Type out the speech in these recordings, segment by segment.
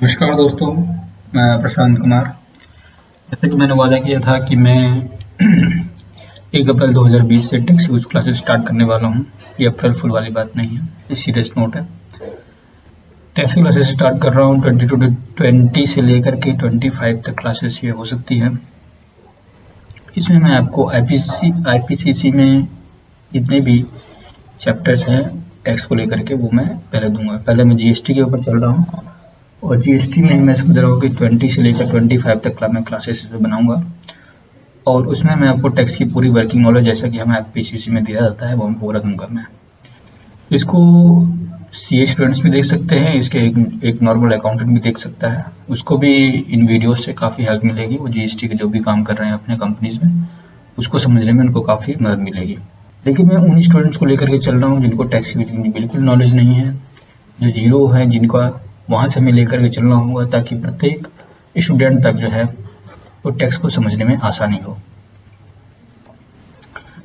नमस्कार दोस्तों, मैं प्रशांत कुमार। जैसे कि मैंने वादा किया था कि मैं 1 अप्रैल 2020 से टेक्स्ट यूज क्लासेस स्टार्ट करने वाला हूँ। ये अप्रैल फुल वाली बात नहीं है, ये सीरियस नोट है। टेक्स्ट क्लासेस स्टार्ट कर रहा हूँ 20 से लेकर के 25 तक क्लासेस ये हो सकती है। इसमें मैं आपको आईपीसीसी में जितने भी चैप्टर्स हैं टैक्स को लेकर के वो मैं पहले दूंगा। पहले मैं जीएसटी के ऊपर चल रहा हूँ और जीएसटी में मैं समझ रहा हूँ कि 20 से लेकर 25 तक मैं क्लासेस बनाऊंगा और उसमें मैं आपको टैक्स की पूरी वर्किंग नॉलेज जैसा कि हमें पीसीसी में दिया जाता है वो मैं पूरा दूंगा। मैं इसको सीए स्टूडेंट्स भी देख सकते हैं, इसके एक नॉर्मल अकाउंटेंट भी देख सकता है, उसको भी इन वीडियोस से काफ़ी हेल्प मिलेगी। वो जीएसटी के जो भी काम कर रहे हैं अपने कंपनीज में उसको समझने में उनको काफ़ी मदद मिलेगी। लेकिन मैं उन स्टूडेंट्स को लेकर के चल रहा हूँ जिनको टैक्स की बिल्कुल नॉलेज नहीं है, जो जीरो है, जिनका वहाँ से मैं लेकर के चलना होगा ताकि प्रत्येक स्टूडेंट तक जो है वो टैक्स को समझने में आसानी हो।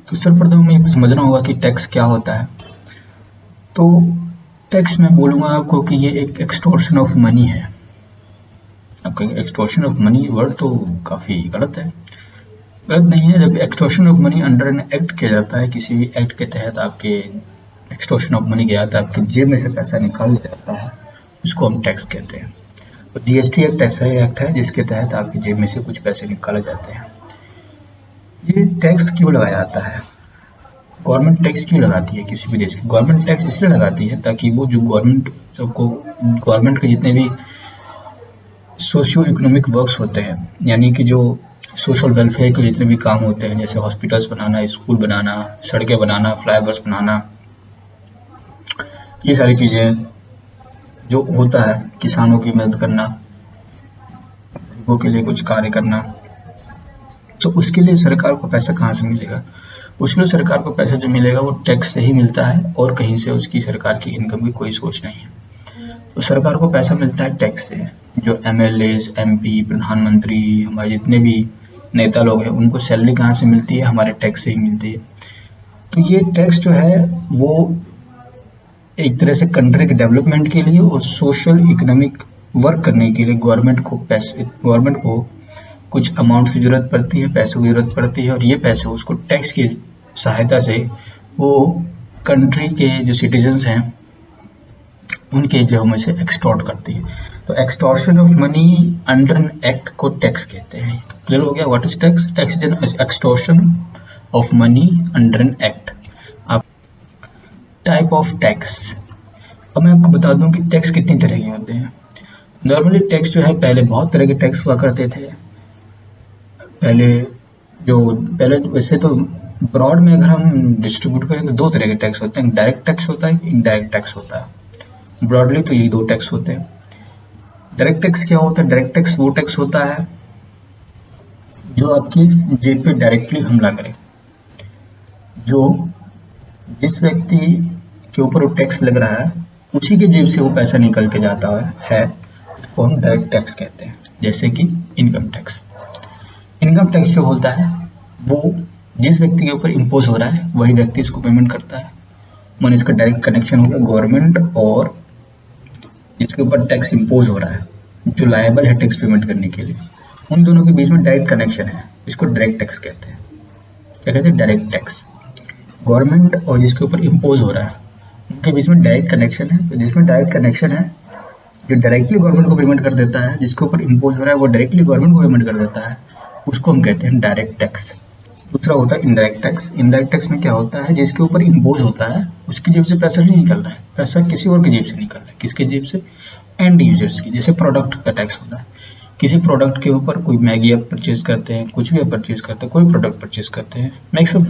तो सर्वप्रथम हमें ये समझना होगा कि टैक्स क्या होता है। तो टैक्स मैं बोलूँगा आपको कि ये एक एक्सटॉर्शन ऑफ मनी है। आपका एक्सटॉर्शन ऑफ मनी वर्ड तो काफ़ी गलत है, गलत नहीं है। जब extortion of money under an act किया जाता है, किसी भी एक्ट के तहत आपके एक्सटॉर्शन ऑफ मनी किया जाता है, आपकी जेब में से पैसा निकाल लिया जाता है, उसको हम टैक्स कहते हैं। तो जीएसटी एक्ट ऐसा ही एक्ट है जिसके तहत आपकी जेब में से कुछ पैसे निकाले जाते हैं। ये टैक्स क्यों लगाया जाता है? गवर्नमेंट टैक्स क्यों लगाती है किसी भी देश की? गवर्नमेंट टैक्स इसलिए लगाती है ताकि वो जो गवर्नमेंट के जितने भी सोशियो इकोनॉमिक वर्क्स होते हैं, यानी कि जो सोशल वेलफेयर के जितने भी काम होते हैं, जैसे हॉस्पिटल्स बनाना, स्कूल बनाना, सड़कें बनाना, फ्लाईओवर्स बनाना, ये सारी चीज़ें जो होता है, किसानों की मदद करना, गरीबों के लिए कुछ कार्य करना, तो उसके लिए सरकार को पैसा कहाँ से मिलेगा? उसके लिए सरकार को पैसा जो मिलेगा वो टैक्स से ही मिलता है और कहीं से उसकी सरकार की इनकम की कोई सोच नहीं है। तो सरकार को पैसा मिलता है टैक्स से। जो एमएलएज, एमपी, प्रधानमंत्री, हमारे जितने भी नेता लोग हैं उनको सैलरी कहाँ से मिलती है? हमारे टैक्स से ही मिलती है। तो ये टैक्स जो है वो एक तरह से कंट्री के डेवलपमेंट के लिए और सोशल इकोनॉमिक वर्क करने के लिए गवर्नमेंट को कुछ अमाउंट की ज़रूरत पड़ती है, पैसों की ज़रूरत पड़ती है और ये पैसे उसको टैक्स की सहायता से वो कंट्री के जो सिटीजन्स हैं उनके जेब में से एक्सटॉर्ट करती है। तो extortion of money under an act को टैक्स कहते हैं। तो क्लियर हो गया what is tax? Tax is an extortion of money under an act. आप टाइप ऑफ टैक्स, अब मैं आपको बता दूं कि टैक्स कितनी तरह के होते हैं। नॉर्मली टैक्स जो है पहले बहुत तरह के टैक्स हुआ करते थे। पहले वैसे तो ब्रॉड में अगर हम डिस्ट्रीब्यूट करें तो दो तरह के टैक्स होते हैं, डायरेक्ट टैक्स होता है, इनडायरेक्ट टैक्स होता है। ब्रॉडली तो यही दो टैक्स होते हैं। डायरेक्ट टैक्स क्या होता है? डायरेक्ट टैक्स वो टैक्स होता है जो आपकी जेब पे डायरेक्टली हमला करे। जो जिस व्यक्ति के ऊपर वो टैक्स लग रहा है उसी के जेब से वो पैसा निकल के जाता है, उसको हम डायरेक्ट टैक्स कहते हैं। जैसे कि इनकम टैक्स। इनकम टैक्स जो होता है वो जिस व्यक्ति के ऊपर इम्पोज हो रहा है वही व्यक्ति इसको पेमेंट करता है। माने इसका डायरेक्ट कनेक्शन हो गया गवर्नमेंट और जिसके ऊपर टैक्स इम्पोज हो रहा है, जो लायबल है टैक्स पेमेंट करने के लिए, उन दोनों के बीच में डायरेक्ट कनेक्शन है, इसको डायरेक्ट टैक्स कहते हैं। क्या कहते हैं? Direct tax. गवर्नमेंट और जिसके ऊपर इम्पोज हो रहा है उनके बीच में डायरेक्ट कनेक्शन है। तो जिसमें डायरेक्ट कनेक्शन है, जो डायरेक्टली गवर्नमेंट को पेमेंट कर देता है, जिसके ऊपर इम्पोज हो रहा है वो डायरेक्टली गवर्नमेंट को पेमेंट कर देता है, उसको हम कहते हैं डायरेक्ट टैक्स। दूसरा होता है इनडायरेक्ट टैक्स। इनडायरेक्ट टैक्स में क्या होता है? जिसके ऊपर इम्पोज होता है उसकी जेब से पैसा नहीं निकल रहा है, पैसा किसी और की जेब से निकल रहा है। किसके जेब से? एंड यूजर्स की। जैसे प्रोडक्ट का टैक्स होता है, किसी प्रोडक्ट के ऊपर कोई मैगी आप परचेज करते हैं, कुछ भी आप परचेज करते हैं, कोई प्रोडक्ट परचेज करते हैं, मैक्सिमम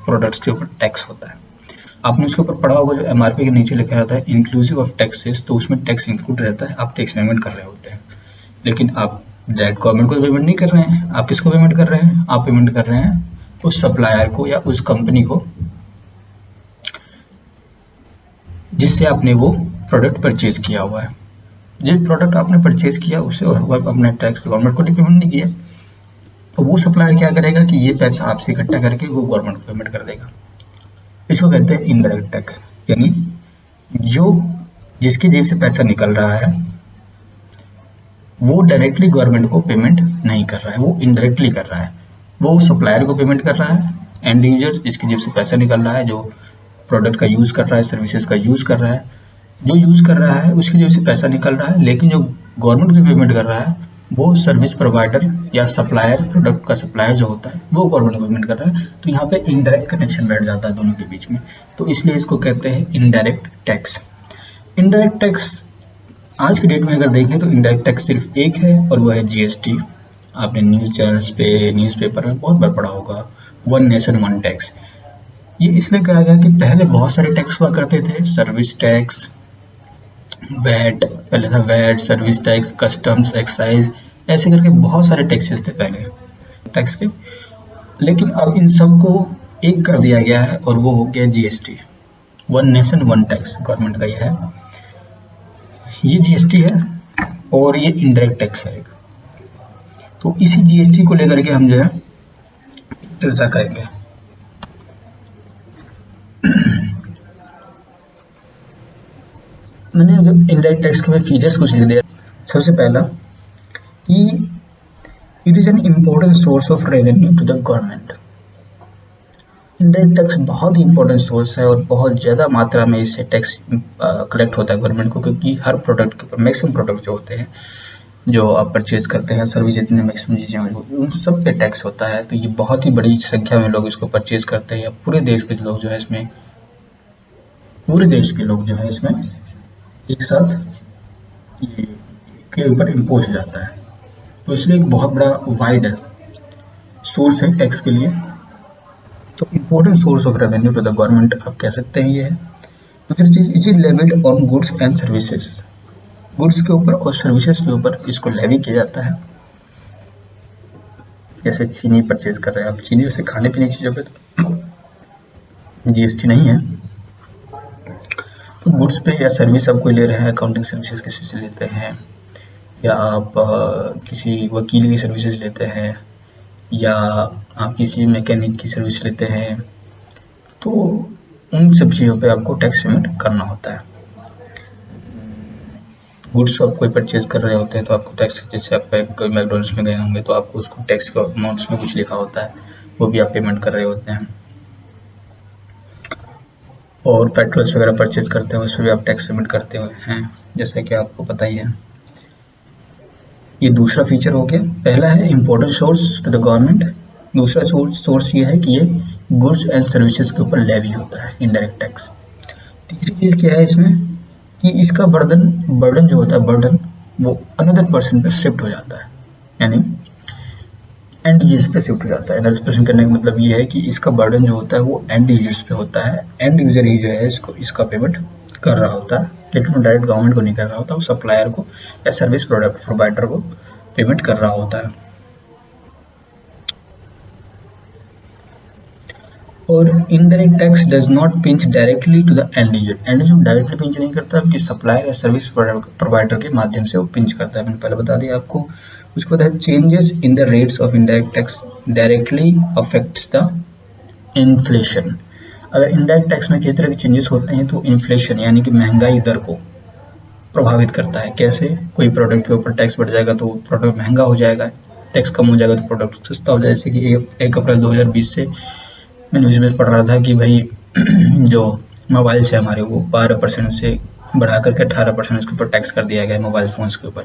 प्रोडक्ट्स के ऊपर टैक्स होता है। आपने उसके ऊपर पढ़ा होगा जो एमआरपी के नीचे लिखा रहता है इंक्लूसिव ऑफ टैक्सेस, तो उसमें टैक्स इंक्लूड रहता है, आप टैक्स पेमेंट कर रहे होते हैं। लेकिन आप डायरेक्ट गवर्नमेंट को पेमेंट नहीं कर रहे हैं, आप किसको पेमेंट कर रहे हैं? आप पेमेंट कर रहे हैं उस सप्लायर को या उस कंपनी को जिससे आपने वो प्रोडक्ट परचेज किया हुआ है। जिस प्रोडक्ट आपने परचेज किया उसे अपने टैक्स गवर्नमेंट को पेमेंट नहीं किया, तो वो सप्लायर क्या करेगा कि ये पैसा आपसे इकट्ठा करके वो गवर्नमेंट को पेमेंट कर देगा। इसको कहते हैं इनडायरेक्ट टैक्स। यानी जो जिसकी जेब से पैसा निकल रहा है वो डायरेक्टली गवर्नमेंट को पेमेंट नहीं कर रहा है, वो इनडायरेक्टली कर रहा है। वो सप्लायर को पेमेंट कर रहा है, एंड यूजर जिसकी जेब से पैसा निकल रहा है, जो प्रोडक्ट का यूज कर रहा है, सर्विसेज का यूज कर रहा है, जो यूज कर रहा है उसकी जेब से पैसा निकल रहा है। लेकिन जो गवर्नमेंट को पेमेंट कर रहा है वो सर्विस प्रोवाइडर या सप्लायर, प्रोडक्ट का सप्लायर जो होता है वो गवर्नमेंट को पेमेंट कर रहा है। तो यहाँ पे इनडायरेक्ट कनेक्शन बैठ जाता है दोनों के बीच में, तो इसलिए इसको कहते हैं इनडायरेक्ट टैक्स। इनडायरेक्ट टैक्स आज की डेट में अगर देखें तो इनडायरेक्ट टैक्स सिर्फ एक है और वो है जीएसटी। आपने न्यूज़ चैनल्स पे, न्यूज़पेपर में बहुत बार पढ़ा होगा, वन नेशन वन टैक्स। ये इसलिए कहा गया कि पहले बहुत सारे टैक्स हुआ करते थे, सर्विस टैक्स, वैट, पहले था VAT, service tax, customs, excise, ऐसे करके बहुत सारे टैक्सेस थे पहले टैक्स के। लेकिन अब इन सबको एक कर दिया गया है और वो हो गया GST, one nation one tax, government का ये है। ये जीएसटी है और ये इनडायरेक्ट टैक्स है एक। तो इसी जीएसटी को लेकर के हम जो है चर्चा करेंगे। मैंने जब इनडायरेक्ट टैक्स के फीचर्स कुछ लिख दिया। सबसे पहला कि it is an important source of revenue to the government. Indirect tax बहुत ही इंपॉर्टेंट सोर्स है और बहुत ज़्यादा मात्रा में इससे टैक्स कलेक्ट होता है गवर्नमेंट को, क्योंकि हर प्रोडक्ट के ऊपर, मैक्सिमम प्रोडक्ट जो होते हैं जो आप परचेज करते हैं, सर्विस जितने मैक्सिमम चीज़ें उन सब पे टैक्स होता है। तो ये बहुत ही बड़ी संख्या में लोग इसको परचेज करते हैं, या पूरे देश के लोग जो है इसमें, पूरे देश के लोग जो है इसमें एक साथ ये के ऊपर इम्पोज हो जाता है। तो इसलिए एक बहुत बड़ा वाइड सोर्स है टैक्स के लिए। तो important source of revenue to the government आप कह सकते हैं ये है। दूसरी चीज, it is levied on goods and services. Goods के ऊपर और सर्विसेज के ऊपर इसको लेवी किया जाता है। जैसे चीनी परचेज कर रहे हैं आप, चीनी वैसे खाने पीने की चीज़ों पे तो जीएसटी नहीं है। तो गुड्स पे या सर्विस आप कोई ले रहे हैं, अकाउंटिंग सर्विसेज किसी से लेते हैं, या आप किसी वकील की सर्विसेज लेते हैं, या आप किसी मैकेनिक की सर्विस लेते हैं, तो उन सब चीज़ों पे आपको टैक्स पेमेंट करना होता है। गुड्स आप कोई परचेज कर रहे होते हैं तो आपको टैक्स, जैसे आप कोई मैकडोनल्ड्स में गए होंगे तो आपको उसको टैक्स का अमाउंट्स में कुछ लिखा होता है, वो भी आप पेमेंट कर रहे होते हैं। और पेट्रोल्स वगैरह परचेज करते हैं उसमें भी आप टैक्स पेमेंट करते हुए हैं, जैसा कि आपको पता ही है। ये दूसरा फीचर हो गया। पहला है important source to the government, दूसरा सोर्स ये है कि ये गुड्स एंड सर्विसेज के ऊपर लेवी होता है इनडायरेक्ट टैक्स। तीसरी चीज़ क्या है इसमें कि इसका बर्डन जो होता है, बर्डन वो अनदर पर्सन पे शिफ्ट हो जाता है, यानी एंड यूजर्स पे शिफ्ट हो जाता है। अनदर पर्सन करने का मतलब ये है कि इसका बर्डन जो होता है वो एंड यूजर्स पे होता है। एंड यूजर ही जो है इसका पेमेंट कर रहा होता है, लेकिन वो डायरेक्ट गवर्नमेंट को नहीं कर रहा होता, वो सप्लायर को या सर्विस प्रोडक्ट प्रोवाइडर को पेमेंट कर रहा होता है। और indirect tax does not pinch directly to the end user. End user directly pinch नहीं करता, कि सप्लायर या सर्विस प्रोवाइडर के माध्यम से वो पिंच करता है। मैंने पहले बता दिया आपको। उसके बाद है changes in the rates of indirect tax directly affects the inflation. अगर इनडायरेक्ट टैक्स में किस तरह के चेंजेस होते हैं तो इन्फ्लेशन यानी कि महंगाई दर को प्रभावित करता है। कैसे? कोई प्रोडक्ट के ऊपर टैक्स बढ़ जाएगा तो प्रोडक्ट महंगा हो जाएगा, टैक्स कम हो जाएगा तो प्रोडक्ट सस्ता हो जाएगा। जैसे कि 1 अप्रैल 2020 से मैं न्यूज़ में पढ़ रहा था कि भाई जो मोबाइल्स है हमारे, वो 12% से बढ़ा करके 18% उसके ऊपर टैक्स कर दिया गया है मोबाइल फ़ोन्स के ऊपर।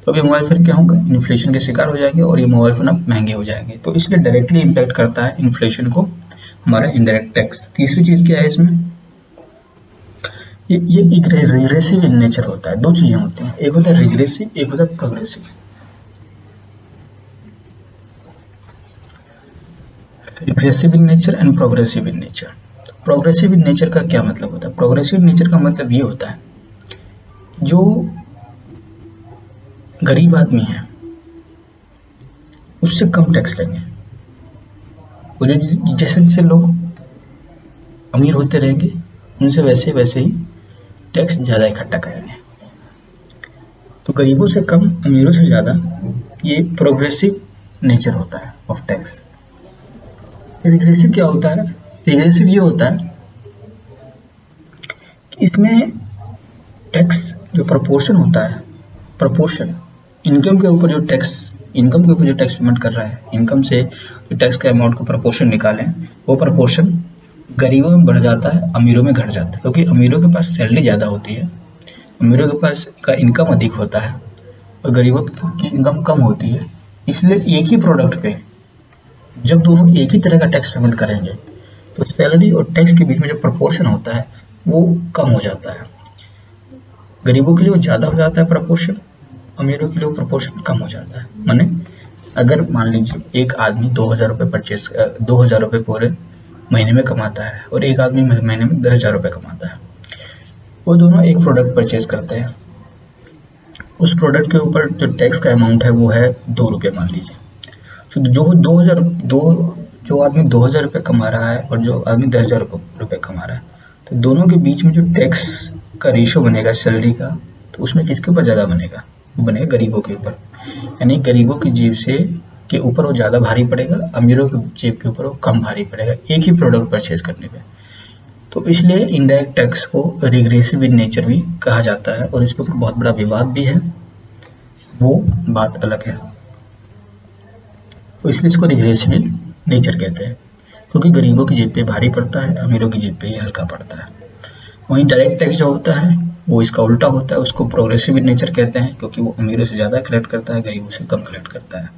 तो अभी मोबाइल फ़ोन क्या होगा, इन्फ्लेशन के शिकार हो जाएंगे और ये मोबाइल फ़ोन अब महंगे हो जाएंगे। तो इसलिए डायरेक्टली इम्पैक्ट करता है इन्फ्लेशन को हमारा इनडायरेक्ट टैक्स। तीसरी चीज़ क्या है इसमें, ये एक रिग्रेसिव इन नेचर होता है। दो चीज़ें होती हैं, एक होता है रिग्रेसिव, एक होता है progressive. Regressive in nature and progressive in nature. Progressive in nature का क्या मतलब होता है? प्रोग्रेसिव नेचर का मतलब ये होता है जो गरीब आदमी है उससे कम टैक्स लेंगे, और जो जैसे जैसे लोग अमीर होते रहेंगे उनसे वैसे वैसे ही टैक्स ज़्यादा इकट्ठा करेंगे। तो गरीबों से कम, अमीरों से ज़्यादा, ये प्रोग्रेसिव नेचर होता है ऑफ टैक्स। रिग्रेसिव क्या होता है? रिग्रेसिव ये होता है कि इसमें टैक्स जो प्रोपोर्शन होता है, प्रोपोर्शन इनकम के ऊपर जो टैक्स पेमेंट कर रहा है, इनकम से जो टैक्स का अमाउंट का प्रपोर्शन निकालें, वो प्रपोर्शन गरीबों में बढ़ जाता है, अमीरों में घट जाता है, क्योंकि अमीरों के पास सैलरी ज़्यादा होती है, अमीरों के पास का इनकम अधिक होता है और गरीबों की इनकम कम होती है। इसलिए एक ही प्रोडक्ट पे जब दोनों एक ही तरह का टैक्स पेमेंट करेंगे तो सैलरी और टैक्स के बीच में जो प्रपोर्शन होता है वो कम हो जाता है। गरीबों के लिए वो ज़्यादा हो जाता है प्रपोर्शन, अमीरों के लिए वो प्रपोर्शन कम हो जाता है। माने अगर मान लीजिए एक आदमी 2,000 रुपये पूरे महीने में कमाता है और एक आदमी महीने में 10,000 रुपये कमाता है, वो दोनों एक प्रोडक्ट परचेज करते हैं। उस प्रोडक्ट के ऊपर जो टैक्स का अमाउंट है वो है 2 रुपये मान लीजिए। तो जो आदमी 2,000 रुपये कमा रहा है और जो आदमी 10,000 रुपये कमा रहा है, तो दोनों के बीच में जो टैक्स का रेशो बनेगा सैलरी का, तो उसमें किसके ऊपर ज़्यादा बनेगा? वो बनेगा गरीबों के ऊपर। यानी गरीबों की जेब से के ऊपर वो ज़्यादा भारी पड़ेगा, अमीरों की जेब के ऊपर वो कम भारी पड़ेगा एक ही प्रोडक्ट परचेज करने पे। तो इसलिए इनडायरेक्ट टैक्स को रिग्रेसिव इन नेचर भी कहा जाता है और इसके ऊपर बहुत बड़ा विवाद भी है, वो बात अलग है। तो इसलिए इसको रिग्रेसिव इन नेचर कहते हैं, क्योंकि गरीबों की जेब पे भारी पड़ता है, अमीरों की जेब पे ये हल्का पड़ता है। वहीं डायरेक्ट टैक्स जो होता है वो इसका उल्टा होता है, उसको प्रोग्रेसिव इन नेचर कहते हैं, क्योंकि वो अमीरों से ज़्यादा कलेक्ट करता है, गरीबों से कम कलेक्ट करता है।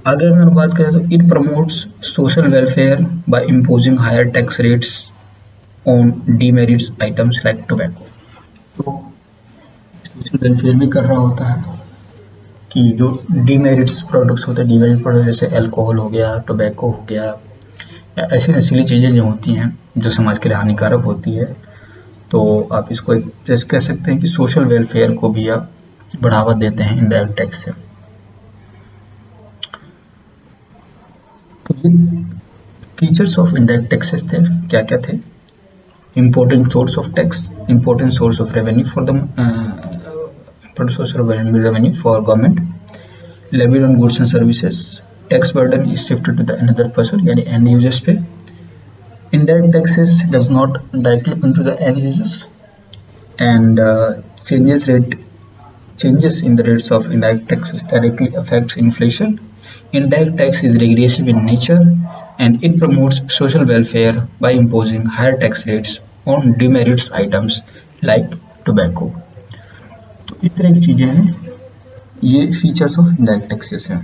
आगे अगर बात करें तो it promotes social welfare by imposing higher tax rates on demerits items like tobacco. तो सोशल वेलफेयर भी कर रहा होता है कि जो डीमेरिट्स प्रोडक्ट्स होते हैं, डीमेरिट प्रोडक्ट जैसे अल्कोहल हो गया, टोबैको हो गया, या ऐसी नशीली चीज़ें जो होती हैं जो समाज के लिए हानिकारक होती है, तो आप इसको एक जैसे कह सकते हैं कि सोशल वेलफेयर को भी आप बढ़ावा देते हैं इनडायरेक्ट टैक्स से। तो ये फीचर्स ऑफ इनडायरेक्ट टैक्सेस थे, क्या क्या थे? Important source of tax, important source of revenue for the revenue for government, levied on goods and services, tax burden is shifted to the another person यानी end users पे, indirect taxes does not directly come to the end users, and changes in the rates of indirect taxes directly affects inflation. Indirect tax is regressive in nature and it promotes social welfare by imposing higher tax rates on demerits items like tobacco. तो इस तरह की चीज़ें हैं, ये features of indirect taxes हैं।